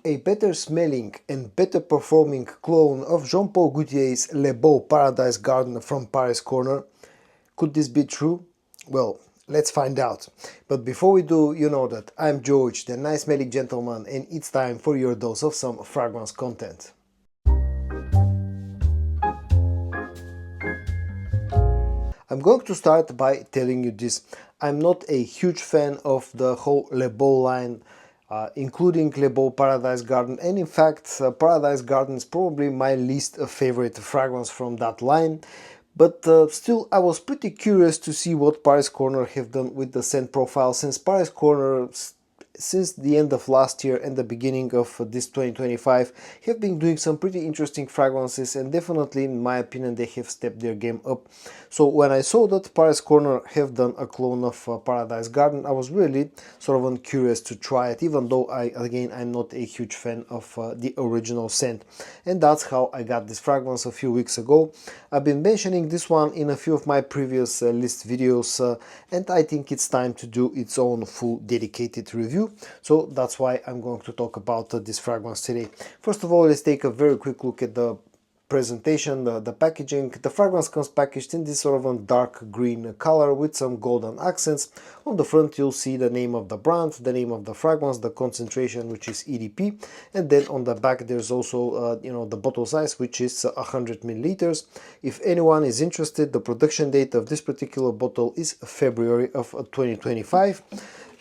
A better smelling and better performing clone of Jean-Paul Gaultier's Le Beau Paradise Garden from Paris Corner. Could this be true? Well, let's find out. But before we do, you know that I'm George, the nice smelling gentleman, and it's time for your dose of some fragrance content. I'm going to start by telling you this. I'm not a huge fan of the whole Le Beau line, including Le Beau Paradise Garden, and in fact Paradise Garden is probably my least favorite fragrance from that line. But still, I was pretty curious to see what Paris Corner have done with the scent profile, since Paris Corner, since the end of last year and the beginning of this 2025, have been doing some pretty interesting fragrances, and definitely in my opinion they have stepped their game up. So when I saw that Paris Corner have done a clone of Paradise Garden, I was really sort of curious to try it, even though I'm not a huge fan of the original scent. And that's how I got this fragrance a few weeks ago. I've been mentioning this one in a few of my previous list videos, and I think it's time to do its own full dedicated review. So that's why I'm going to talk about this fragrance today. First of all, let's take a very quick look at the presentation, the packaging. The fragrance comes packaged in this sort of a dark green color with some golden accents. On the front you'll see the name of the brand, the name of the fragrance, the concentration, which is EDP, and then on the back there's also the bottle size, which is 100 milliliters. If anyone is interested, the production date of this particular bottle is February of 2025,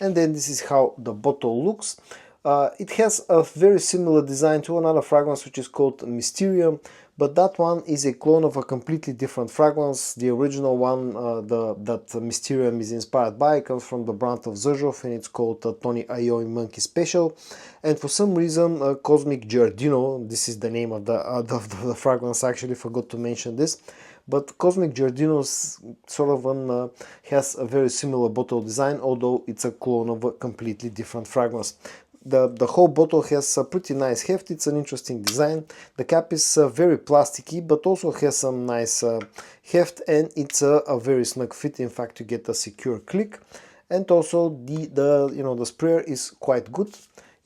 and then this is how the bottle looks. It has a very similar design to another fragrance which is called Mysterium, but that one is a clone of a completely different fragrance. The original one that Mysterium is inspired by comes from the brand of Zerjov, and it's called Tony Ayo Monkey Special. And for some reason Cosmic Giardino, this is the name of the fragrance, I actually forgot to mention this, but Cosmic Giardino sort of has a very similar bottle design, although it's a clone of a completely different fragrance. The whole bottle has a pretty nice heft. It's an interesting design. The cap is very plasticky, but also has some nice heft, and it's a very snug fit. In fact, you get a secure click, and also the sprayer is quite good.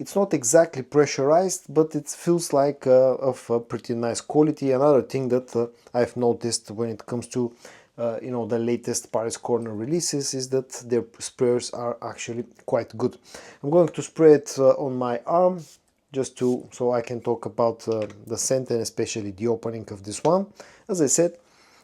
It's not exactly pressurized, but it feels like of a pretty nice quality. Another thing that I've noticed when it comes to the latest Paris Corner releases is that their sprayers are actually quite good. I'm going to spray it on my arm just so I can talk about the scent and especially the opening of this one. As I said,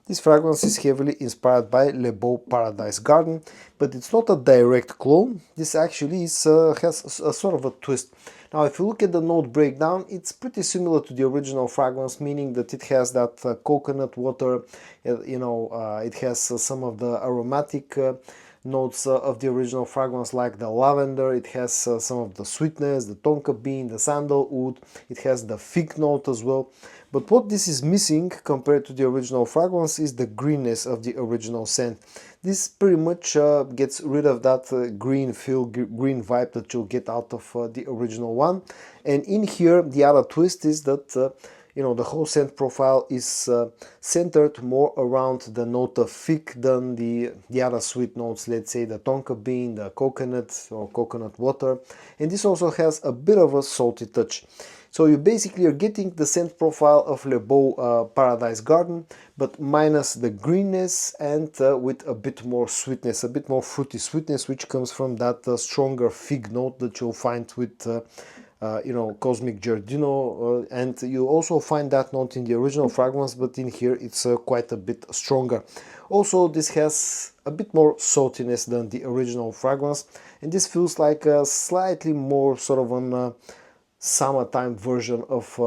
this fragrance is heavily inspired by Le Beau Paradise Garden, but it's not a direct clone. This actually has a sort of a twist. Now, if you look at the note breakdown, it's pretty similar to the original fragrance, meaning that it has that coconut water, it has some of the aromatic notes of the original fragrance, like the lavender. It has some of the sweetness, the tonka bean, the sandalwood. It has the fig note as well. But what this is missing compared to the original fragrance is the greenness of the original scent. This pretty much gets rid of that green feel, green vibe that you'll get out of the original one. And in here, the other twist is that the whole scent profile is centered more around the note of fig than the other sweet notes, let's say the tonka bean, the coconut or coconut water. And this also has a bit of a salty touch. So you basically are getting the scent profile of Le Beau Paradise Garden, but minus the greenness, and with a bit more sweetness, a bit more fruity sweetness, which comes from that stronger fig note that you'll find with Cosmic Giardino, and you also find that note in the original fragrance, but in here it's quite a bit stronger. Also, this has a bit more saltiness than the original fragrance, and this feels like a slightly more sort of an summertime version of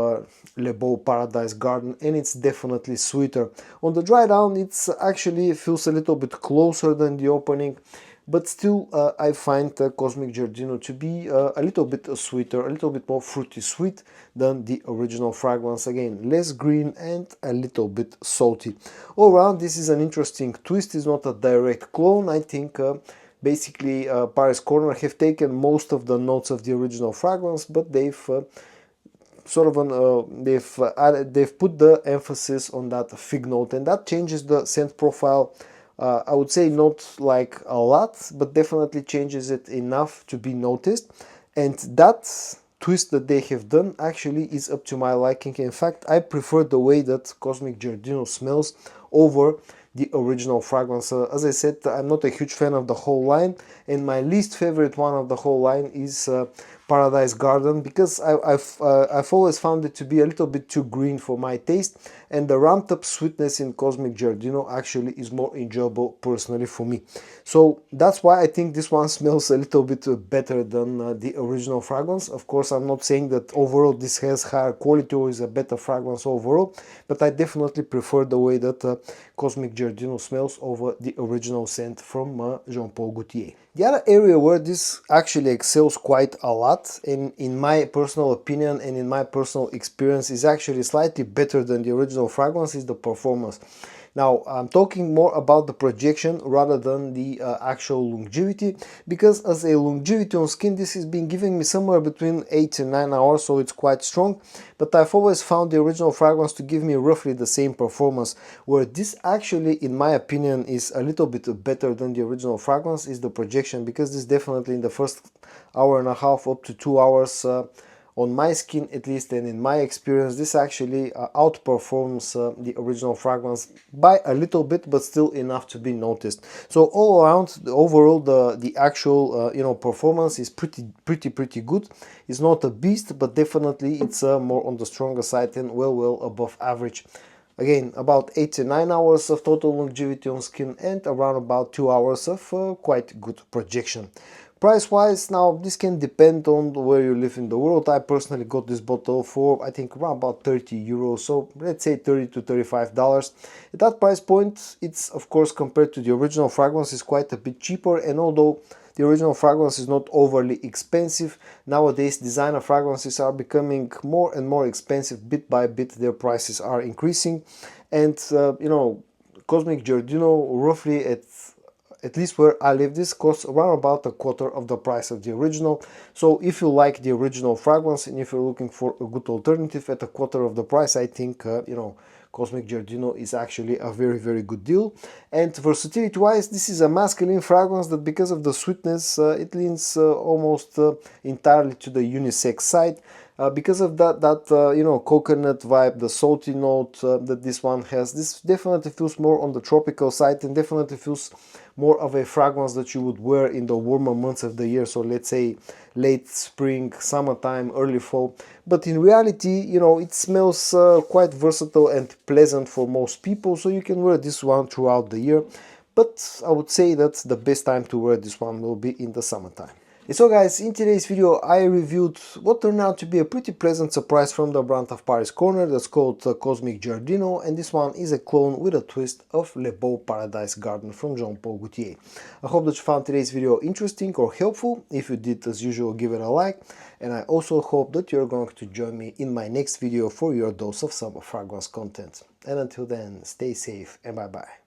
Le Beau Paradise Garden, and it's definitely sweeter. On the dry down, it's actually feels a little bit closer than the opening, but still I find Cosmic Giardino to be a little bit sweeter, a little bit more fruity sweet than the original fragrance. Again, less green and a little bit salty. All around, this is an interesting twist. It's not a direct clone. I think basically Paris Corner have taken most of the notes of the original fragrance, but they've they've put the emphasis on that fig note, and that changes the scent profile. I would say not like a lot, but definitely changes it enough to be noticed, and that twist that they have done actually is up to my liking. In fact, I prefer the way that Cosmic Giardino smells over the original fragrance. As I said, I'm not a huge fan of the whole line, and my least favorite one of the whole line is Paradise Garden, because I've always found it to be a little bit too green for my taste, and the ramped up sweetness in Cosmic Giardino actually is more enjoyable personally for me. So that's why I think this one smells a little bit better than the original fragrance. Of course, I'm not saying that overall this has higher quality or is a better fragrance overall, but I definitely prefer the way that Cosmic Giardino smells over the original scent from Jean Paul Gaultier. The other area where this actually excels quite a lot, and in my personal opinion and in my personal experience is actually slightly better than the original fragrance, is the performance. Now, I'm talking more about the projection rather than the actual longevity, because as a longevity on skin, this has been giving me somewhere between 8 and 9 hours, so it's quite strong. But I've always found the original fragrance to give me roughly the same performance. Where this actually, in my opinion, is a little bit better than the original fragrance is the projection, because this definitely in the first hour and a half up to 2 hours on my skin at least, and in my experience, this actually outperforms the original fragrance by a little bit, but still enough to be noticed. So all around, overall, the actual performance is pretty good. It's not a beast, but definitely it's more on the stronger side and well above average. Again, about 8 to 9 hours of total longevity on skin and around about 2 hours of quite good projection. Price wise, now this can depend on where you live in the world. I personally got this bottle for I think around about 30 euros, so let's say 30 to 35 dollars. At that price point, it's of course, compared to the original fragrance, is quite a bit cheaper. And although the original fragrance is not overly expensive, nowadays designer fragrances are becoming more and more expensive. Bit by bit their prices are increasing, and Cosmic Giardino, roughly at least where I live, this costs around about a quarter of the price of the original. So if you like the original fragrance and if you're looking for a good alternative at a quarter of the price, I think Cosmic Giardino is actually a very good deal. And versatility wise, this is a masculine fragrance that, because of the sweetness, it leans almost entirely to the unisex side. Because of that coconut vibe, the salty note that this one has, this definitely feels more on the tropical side and definitely feels more of a fragrance that you would wear in the warmer months of the year. So let's say late spring, summertime, early fall. But in reality, it smells quite versatile and pleasant for most people. So you can wear this one throughout the year. But I would say that the best time to wear this one will be in the summertime. And so guys, in today's video I reviewed what turned out to be a pretty pleasant surprise from the brand of Paris Corner that's called Cosmic Giardino, and this one is a clone with a twist of Le Beau Paradise Garden from Jean Paul Gaultier. I hope that you found today's video interesting or helpful. If you did, as usual, give it a like, and I also hope that you're going to join me in my next video for your dose of summer fragrance content. And until then, stay safe and bye bye.